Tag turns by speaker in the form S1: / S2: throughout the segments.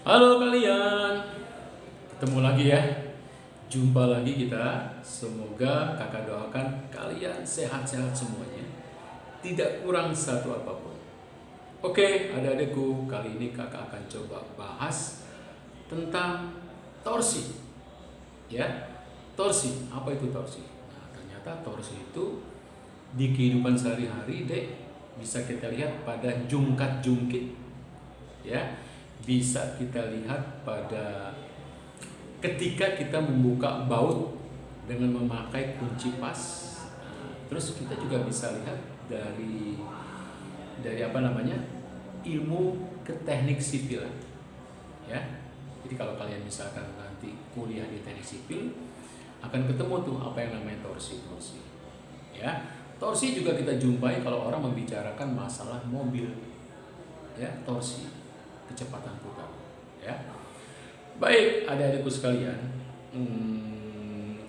S1: Halo kalian, ketemu lagi ya. Jumpa lagi kita. Semoga kakak doakan kalian sehat-sehat semuanya. Tidak kurang satu apapun. Oke, adik-adikku, kali ini kakak akan coba bahas tentang torsi. Ya, torsi. Apa itu torsi? Nah, ternyata torsi itu di kehidupan sehari-hari, dek, bisa kita lihat pada jungkat-jungkit. Ya, bisa kita lihat pada ketika kita membuka baut dengan memakai kunci pas. Nah, terus kita juga bisa lihat dari apa namanya, ilmu ke teknik sipil ya. Jadi kalau kalian misalkan nanti kuliah di teknik sipil, akan ketemu tuh apa yang namanya torsi ya. Torsi juga kita jumpai kalau orang membicarakan masalah mobil ya, torsi, kecepatan putar ya. Baik, adik-adikku sekalian,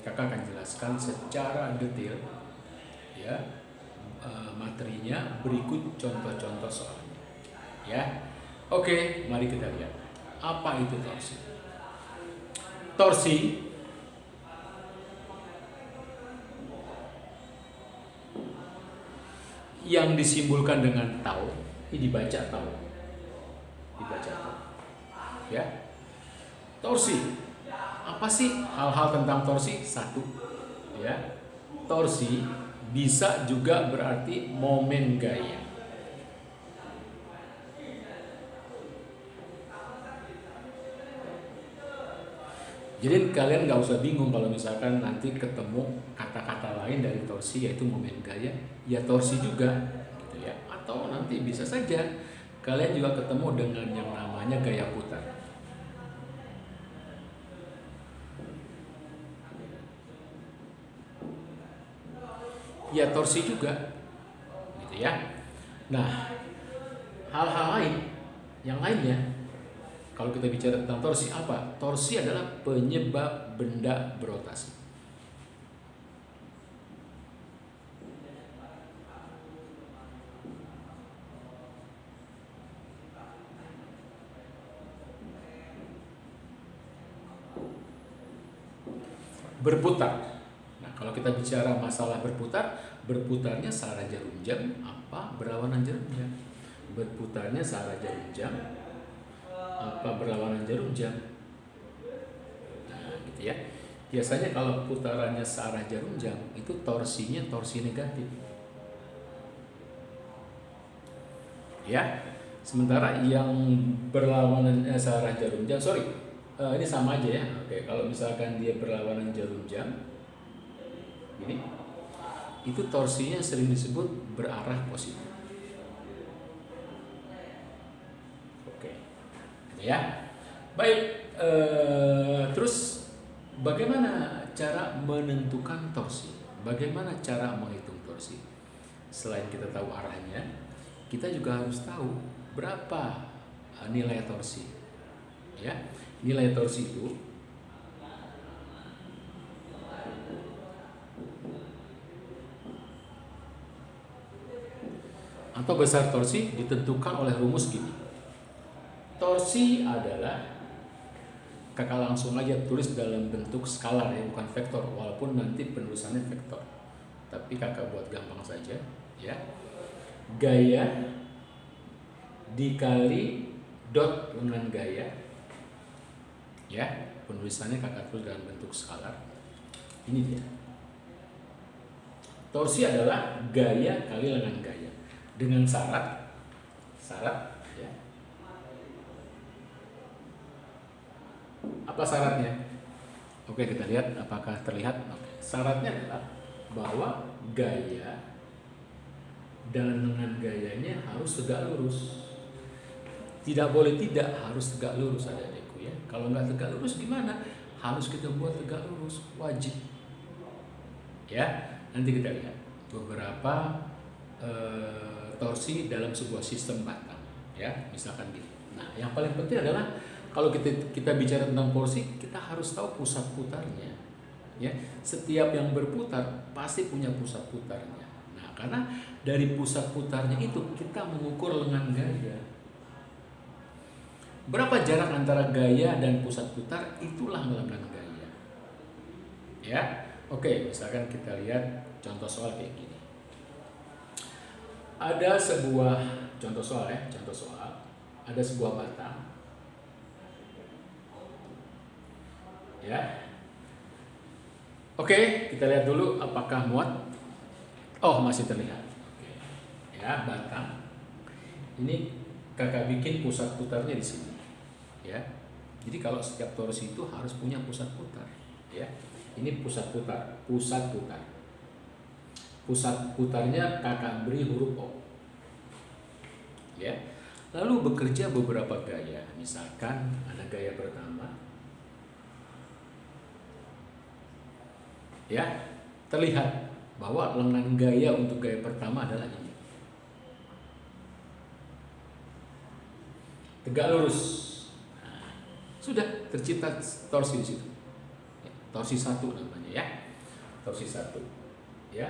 S1: kakak akan jelaskan secara detail ya, materinya berikut contoh-contoh soalnya ya. Oke, mari kita lihat apa itu torsi. Torsi yang disimbolkan dengan tau, ini dibaca tau ya. Torsi, apa sih hal-hal tentang torsi? Satu ya, torsi bisa juga berarti momen gaya. Jadi kalian nggak usah bingung kalau misalkan nanti ketemu kata-kata lain dari torsi yaitu momen gaya, ya torsi juga gitu ya. Atau nanti bisa saja kalian juga ketemu dengan yang namanya gaya putar. Ya torsi juga gitu ya. Nah, hal-hal lain yang lainnya, kalau kita bicara tentang torsi, apa? Torsi adalah penyebab benda berotasi. Berputar. Nah, kalau kita bicara masalah berputar, berputarnya searah jarum jam apa berlawanan jarum jam? Berputarnya searah jarum jam apa berlawanan jarum jam? Nah, gitu ya. Biasanya kalau putarannya searah jarum jam, itu torsinya torsi negatif. Ya. Sementara yang berlawanan searah jarum jam, ini sama aja ya. Oke, kalau misalkan dia berlawanan jarum jam, ini itu torsinya sering disebut berarah positif. Oke, ya. Baik, terus bagaimana cara menentukan torsi? Bagaimana cara menghitung torsi? Selain kita tahu arahnya, kita juga harus tahu berapa nilai torsi. Ya, nilai torsi itu atau besar torsi ditentukan oleh rumus gini. Torsi adalah, kakak langsung aja tulis dalam bentuk skalar ya, bukan vektor, walaupun nanti penulisannya vektor. Tapi kakak buat gampang saja ya. Gaya dikali dot lengan gaya ya, penulisannya kakak tulis dalam bentuk skalar. Ini dia. Torsi adalah gaya kali lengan gaya dengan syarat ya. Apa syaratnya? Oke, kita lihat apakah terlihat. Oke. Syaratnya adalah bahwa gaya dan lengan gayanya harus tegak lurus. Tidak boleh tidak, harus tegak lurus adik-adikku ya. Kalau nggak tegak lurus gimana? Harus kita buat tegak lurus, wajib. Ya, nanti kita lihat beberapa torsi dalam sebuah sistem batang ya, misalkan gini. Nah, yang paling penting adalah kalau kita bicara tentang torsi, kita harus tahu pusat putarnya ya. Setiap yang berputar pasti punya pusat putarnya. Nah, karena dari pusat putarnya itu kita mengukur lengan gaya. Berapa jarak antara gaya dan pusat putar? Itulah lengan gaya. Ya, oke. Misalkan kita lihat contoh soal kayak gini. Ada sebuah contoh soal ya, contoh soal. Ada sebuah batang. Ya. Oke, kita lihat dulu apakah muat. Oh, masih terlihat. Oke. Ya, batang. Ini kakak bikin pusat putarnya di sini. Ya. Jadi kalau setiap torsi itu harus punya pusat putar, ya. Ini pusat putar, pusat putar. Pusat putarnya kakak beri huruf O. Ya. Lalu bekerja beberapa gaya. Misalkan ada gaya pertama. Ya, terlihat bahwa lengan gaya untuk gaya pertama adalah ini. Tegak lurus. Nah, sudah tercipta torsi di situ. Torsi 1 namanya ya. Torsi 1. Ya,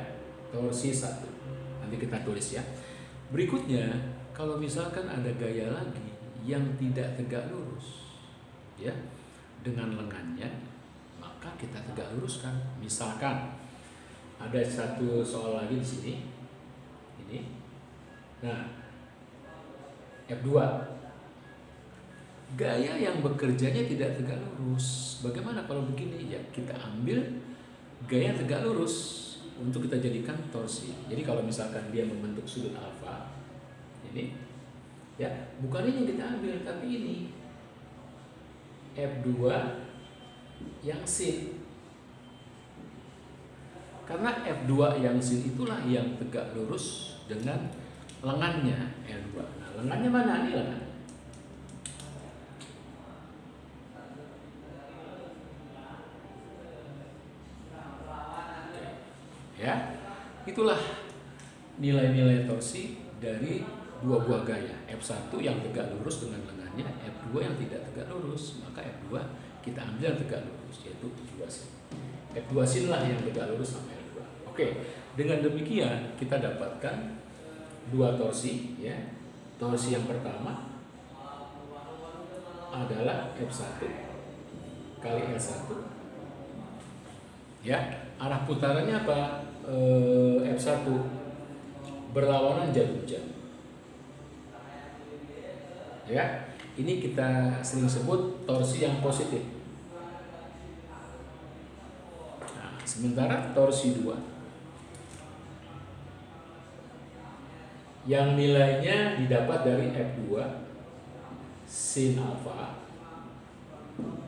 S1: torsi 1. Nanti kita tulis ya. Berikutnya, kalau misalkan ada gaya lagi yang tidak tegak lurus, ya, dengan lengannya, maka kita tegak luruskan. Misalkan ada satu soal lagi di sini. Ini. Nah, F2. Gaya yang bekerjanya tidak tegak lurus. Bagaimana kalau begini? Ya, kita ambil gaya tegak lurus untuk kita jadikan torsi. Jadi kalau misalkan dia membentuk sudut alfa, ini, ya, bukan ini yang kita ambil, tapi ini F2 yang sin. Karena F2 yang sin itulah yang tegak lurus dengan lengannya L2. Nah, lengannya mana? Ini lengan. Ya, itulah nilai-nilai torsi dari dua buah gaya. F1 yang tegak lurus dengan lengannya, F2 yang tidak tegak lurus. Maka F2 kita ambil yang tegak lurus, yaitu F2 sin. F2 sin lah yang tegak lurus sama L2. Oke, dengan demikian kita dapatkan dua torsi, ya. Torsi yang pertama adalah F1 kali L1. Ya, arah putarannya apa? F1 berlawanan jarum jam. Ya, ini kita sering sebut torsi yang positif. Nah, sementara torsi 2 yang nilainya didapat dari F2 sin alfa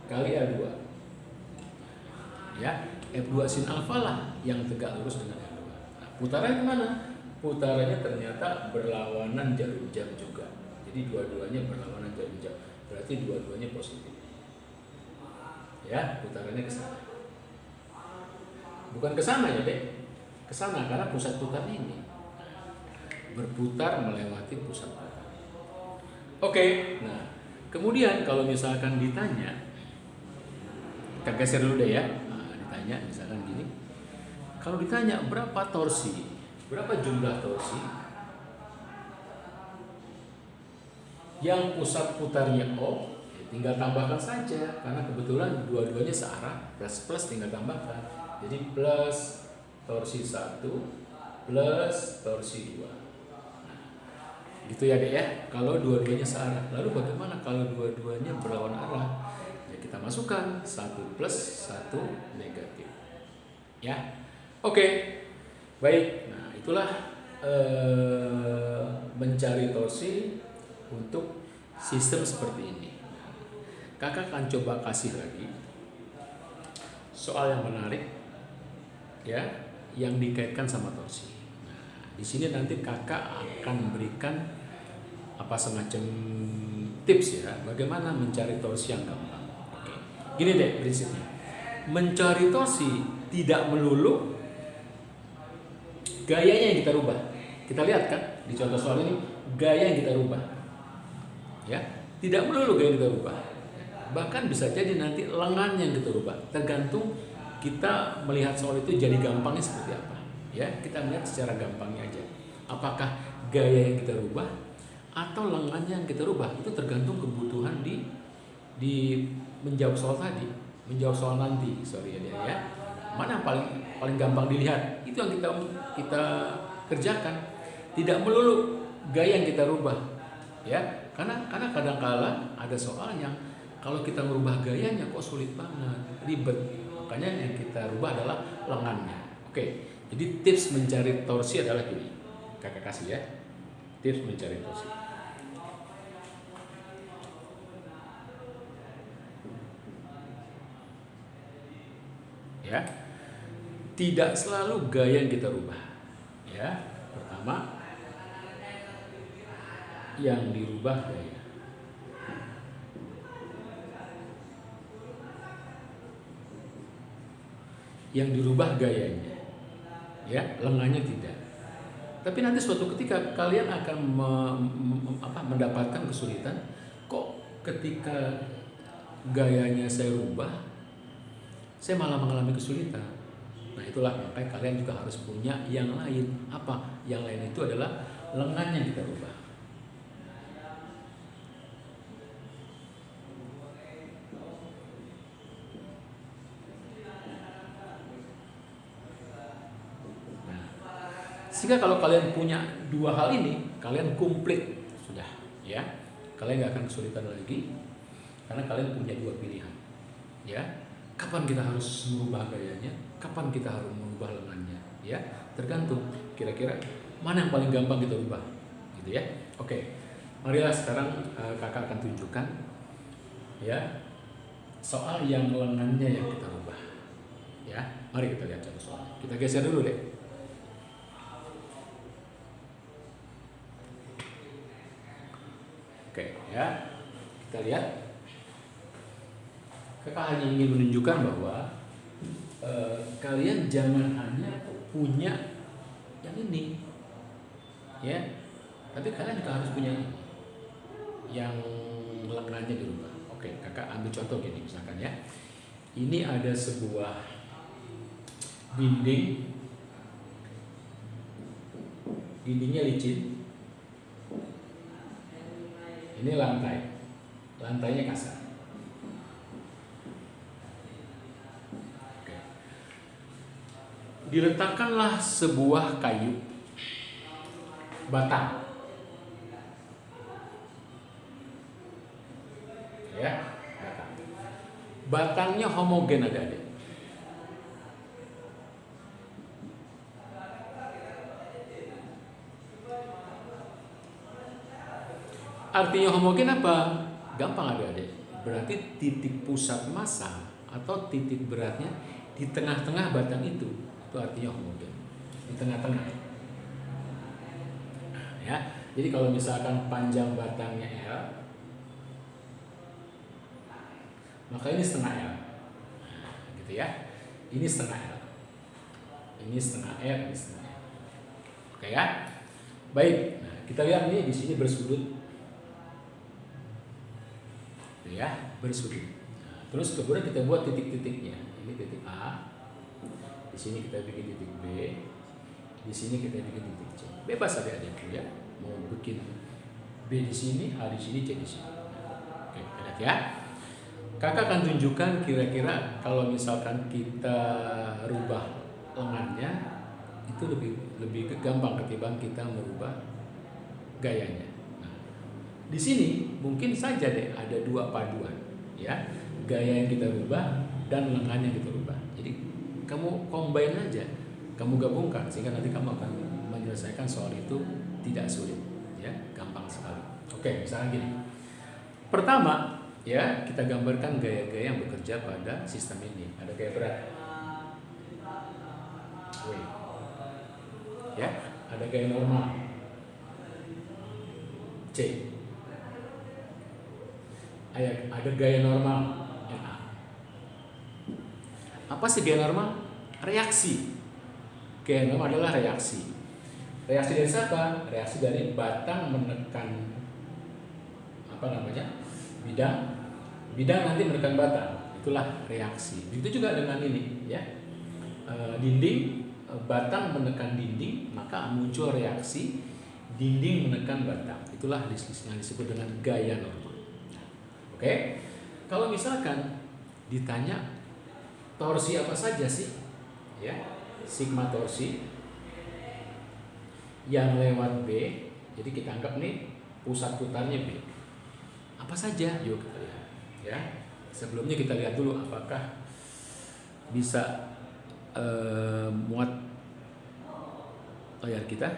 S1: kali L2. Ya, F2 sin alfa lah yang tegak lurus dengan L2. Nah, putarannya kemana? Putarannya ternyata berlawanan jarum jam juga. Jadi dua-duanya berlawanan jarum jam. Berarti dua-duanya positif. Ya, putarannya ke sana. Bukan ke sana ya, Dek. Ke sana karena pusat putarnya ini. Berputar melewati pusat putar. Oke, nah, kemudian kalau misalkan ditanya, kita geser dulu deh ya. Ditanya misalkan gini, kalau ditanya berapa torsi, berapa jumlah torsi yang pusat putarnya O, ya tinggal tambahkan saja karena kebetulan dua-duanya searah, plus tinggal tambahkan. Jadi plus torsi 1 plus torsi 2. Nah, gitu ya Dek ya, kalau dua-duanya searah. Lalu bagaimana kalau dua-duanya berlawan arah? Kita masukkan 1 plus 1 negatif. Ya, oke, baik. Nah, itulah mencari torsi untuk sistem seperti ini. Kakak akan coba kasih lagi soal yang menarik, ya, yang dikaitkan sama torsi. Nah, di sini nanti kakak akan berikan apa semacam tips ya, bagaimana mencari torsi yang gampang. Gini deh prinsipnya, mencari torsi tidak melulu gayanya yang kita rubah. Kita lihat kan di contoh soal ini, gaya yang kita rubah, ya, tidak melulu gaya yang kita rubah. Bahkan bisa jadi nanti lengan yang kita rubah. Tergantung kita melihat soal itu jadi gampangnya seperti apa. Ya, kita melihat secara gampangnya aja. Apakah gaya yang kita rubah atau lengannya yang kita rubah, itu tergantung kebutuhan di menjawab soal tadi, menjawab soal nanti, sorry ya. Mana yang paling gampang dilihat, itu yang kita kerjakan. Tidak melulu gaya yang kita rubah, ya. Karena kadang-kala ada soal yang kalau kita merubah gayanya kok sulit banget, ribet. Makanya yang kita rubah adalah lengannya. Oke, jadi tips mencari torsi adalah gini. Kakak kasih ya, tips mencari torsi. Ya, tidak selalu gaya yang kita rubah. Ya, pertama yang dirubah gaya. Yang dirubah gayanya, ya, lengannya tidak. Tapi nanti suatu ketika kalian akan mendapatkan kesulitan. Kok ketika gayanya saya rubah, saya malah mengalami kesulitan. Nah itulah makanya kalian juga harus punya yang lain. Apa? Yang lain itu adalah lengan yang kita rubah. Nah, sehingga kalau kalian punya dua hal ini, kalian komplit sudah, ya. Kalian nggak akan kesulitan lagi karena kalian punya dua pilihan, ya. Kapan kita harus merubah gayanya, kapan kita harus merubah lengannya, ya. Tergantung kira-kira mana yang paling gampang kita ubah, gitu ya. Oke, marilah sekarang kakak akan tunjukkan, ya, soal yang lengannya yang kita ubah, ya. Mari kita lihat satu soal. Kita geser dulu deh. Oke, ya, kita lihat. Kakak hanya ingin menunjukkan bahwa kalian jangan hanya punya yang ini, ya, tapi kalian juga harus punya ini, yang lengannya dirubah. Oke, kakak ambil contoh gini, misalkan ya, ini ada sebuah dindingnya licin, ini lantainya kasar. Diletakkanlah sebuah kayu batang, ya, batangnya homogen adik-adik. Artinya homogen apa? Gampang adik-adik. Berarti titik pusat massa atau titik beratnya di tengah-tengah batang itu artinya homogen, di tengah-tengah. Ya, jadi kalau misalkan panjang batangnya L, maka ini setengah L, gitu ya. Ini setengah L, ini setengah L, ini setengah L. Oke ya, baik. Nah, kita lihat nih di sini bersudut, ya, bersudut. Nah, terus kemudian kita buat titik-titiknya. Ini titik A. Di sini kita bikin titik B, di sini kita bikin titik C. Bebas adik-adik ya, mau bikin B di sini, A di sini, C di sini. Oke, lihat ya. Kakak akan tunjukkan kira-kira kalau misalkan kita rubah lengannya itu lebih gampang ketimbang kita merubah gayanya. Nah, di sini mungkin saja deh ada dua paduan, ya, gaya yang kita rubah dan lengan yang kita rubah. Jadi kamu combine aja, kamu gabungkan sehingga nanti kamu akan menyelesaikan soal itu tidak sulit, ya, gampang sekali. Oke, misalnya gini. Pertama, ya, kita gambarkan gaya-gaya yang bekerja pada sistem ini. Ada gaya berat, W, ya, ada gaya normal, C, ada gaya normal, NA. Apa sih gaya normal? Reaksi. Gaya normal adalah reaksi. Reaksi dari siapa? Reaksi dari batang menekan bidang nanti menekan batang. Itulah reaksi. Begitu juga dengan ini, ya. Dinding, batang menekan dinding, maka muncul reaksi dinding menekan batang. Itulah yang disebut dengan gaya normal. Oke, kalau misalkan ditanya torsi apa saja sih, ya, sigma torsi yang lewat B, jadi kita anggap nih pusat putarnya B. Apa saja? Yuk kita lihat. Ya, sebelumnya kita lihat dulu apakah bisa muat layar kita.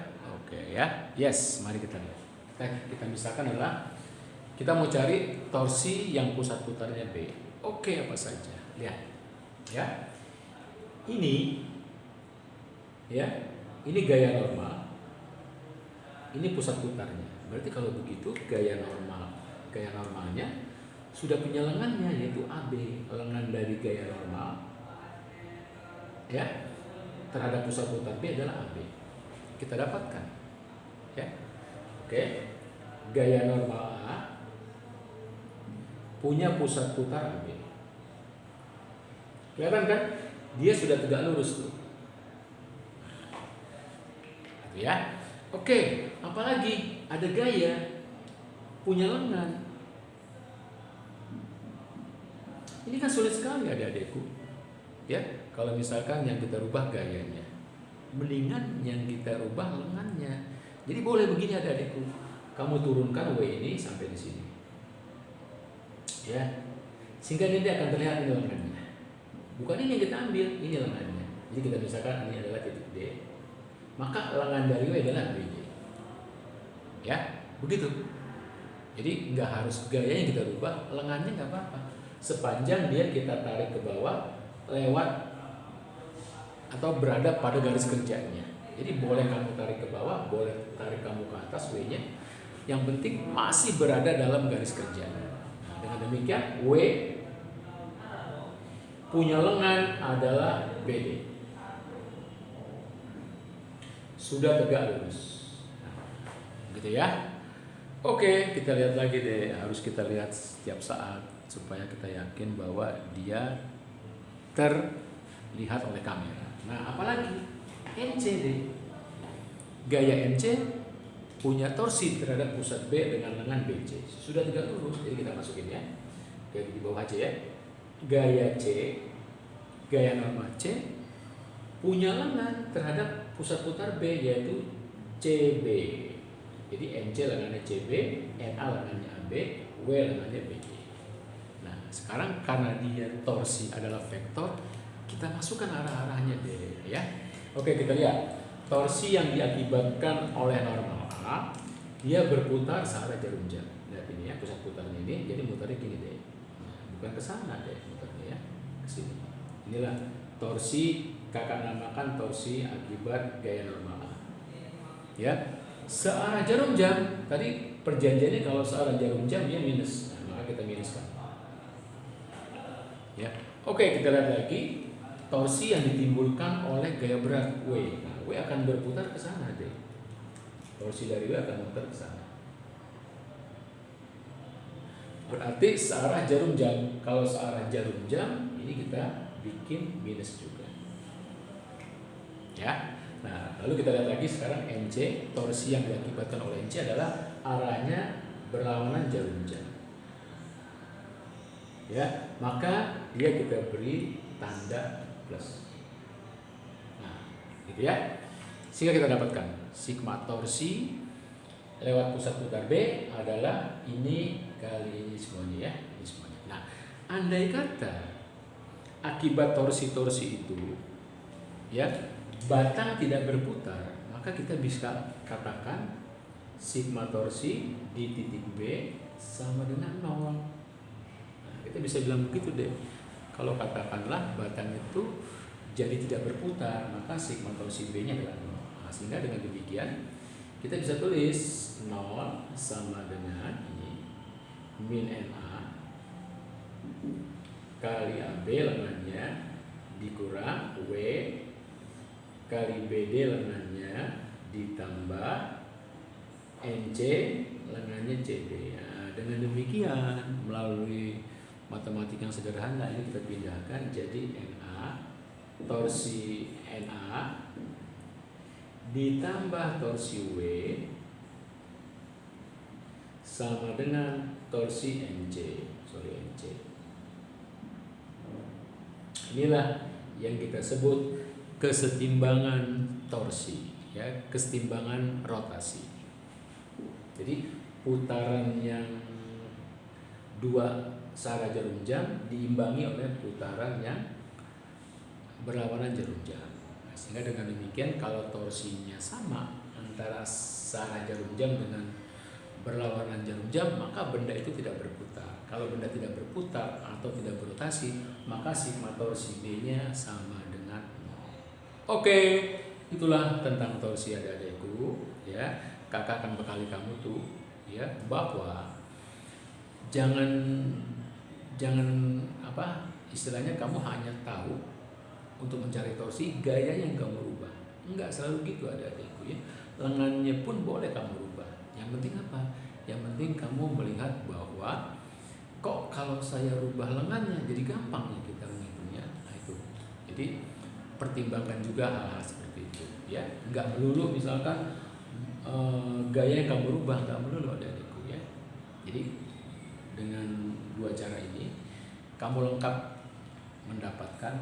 S1: Oke ya, yes, mari kita lihat. Kita misalkan adalah kita mau cari torsi yang pusat putarnya B. Oke, apa saja? Lihat, ya. Ini, ya, ini gaya normal. Ini pusat putarnya. Berarti kalau begitu gaya normalnya sudah punya lengannya, yaitu AB, lengan dari gaya normal, ya, terhadap pusat putar B adalah AB. Kita dapatkan, ya. Oke, gaya normal A punya pusat putar AB. Kelihatan kan? Dia sudah tegak lurus tuh. Gitu ya. Oke, apalagi ada gaya punya lengan. Ini kan sulit sekali adik-adikku. Ya, kalau misalkan yang kita rubah gayanya, mendingan yang kita rubah lengannya. Jadi boleh begini adik-adikku. Kamu turunkan W ini sampai di sini. Ya. Sehingga nanti akan terlihat ini lengannya. Bukan ini yang kita ambil, ini lengannya. Jadi kita misalkan ini adalah titik D. Maka lengan dari W adalah BD. Ya, begitu. Jadi nggak harus gayanya kita rubah, lengannya nggak apa-apa. Sepanjang dia kita tarik ke bawah lewat atau berada pada garis kerjanya. Jadi boleh kamu tarik ke bawah, boleh tarik kamu ke atas W-nya. Yang penting masih berada dalam garis kerjanya. Nah, dengan demikian W punya lengan adalah BD. Sudah tegak lurus. Gitu ya. Oke, kita lihat lagi deh. Harus kita lihat setiap saat supaya kita yakin bahwa dia terlihat oleh kamera. Nah, apalagi NC deh. Gaya NC punya torsi terhadap pusat B dengan lengan BC. Sudah tegak lurus. Jadi kita masukin ya. Kayak di bawah aja ya. Gaya C, gaya normal C punya lengan terhadap pusat putar B yaitu CB. Jadi NC lengannya CB, NA lengannya AB, W lengannya BD. Nah, sekarang karena dia torsi adalah vektor, kita masukkan arah-arahnya deh, ya. Oke, kita lihat. Torsi yang diakibatkan oleh normal A, dia berputar searah jarum jam. Lihat ini ya, pusat putarnya ini, jadi mutarnya gini deh. Nah, bukan ke sana deh mutarnya ya, ke sini. Inilah torsi, kakak namakan torsi akibat gaya normal A. Ya. Searah jarum jam, tadi perjanjiannya kalau searah jarum jam dia minus, nah, maka kita minuskan. Ya, oke, kita lihat lagi torsi yang ditimbulkan oleh gaya berat W. Nah, W akan berputar ke sana deh. Torsi dari W akan berputar ke sana. Berarti searah jarum jam. Kalau searah jarum jam, ini kita bikin minus juga. Ya. Nah, lalu kita lihat lagi sekarang NC, torsi yang diakibatkan oleh NC adalah arahnya berlawanan jarum jam. Ya, maka dia kita beri tanda plus. Nah, gitu ya. Sehingga kita dapatkan sigma torsi lewat pusat putar B adalah ini kali ini semuanya ya, ini semuanya. Nah, andai kata akibat torsi-torsi itu ya batang tidak berputar, maka kita bisa katakan sigma torsi di titik B sama dengan 0. Nah, kita bisa bilang begitu deh. Kalau katakanlah batang itu jadi tidak berputar, maka sigma torsi B-nya adalah 0. Nah, sehingga dengan demikian kita bisa tulis 0 sama dengan ini min NA kali AB lengannya dikurang W kali BD lengannya ditambah NC lengannya CD. Nah, dengan demikian melalui matematika yang sederhana ini kita pindahkan jadi NA torsi NA ditambah torsi W sama dengan torsi NC. Inilah yang kita sebut kesetimbangan torsi, ya, kesetimbangan rotasi. Jadi putaran yang dua searah jarum jam diimbangi oleh putaran yang berlawanan jarum jam. Sehingga dengan demikian kalau torsinya sama antara searah jarum jam dengan berlawanan jarum jam, maka benda itu tidak berputar. Kalau benda tidak berputar atau tidak berotasi, maka sigma torsi B-nya sama dengan 0. Oke, itulah tentang torsi adik-adikku, ya. Kakak akan bekali kamu tuh, ya, bahwa jangan istilahnya kamu hanya tahu untuk mencari torsi gaya yang kamu rubah. Enggak selalu gitu adik-adikku, ya. Lengannya pun boleh kamu rubah. Yang penting apa? Yang penting kamu melihat bahwa kok kalau saya rubah lengannya jadi gampang ya kita menghitungnya. Nah itu. Jadi pertimbangkan juga hal-hal seperti itu, ya. Enggak melulu misalkan gaya yang kamu rubah, enggak melulu adik-adikku, ya. Jadi dengan dua cara ini kamu lengkap mendapatkan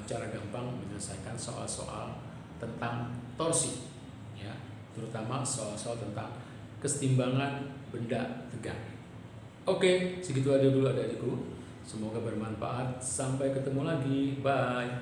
S1: cara gampang menyelesaikan soal-soal tentang torsi, ya, terutama soal-soal tentang kesetimbangan benda tegak. Oke, segitu aja dulu adik-adikku. Semoga bermanfaat. Sampai ketemu lagi. Bye.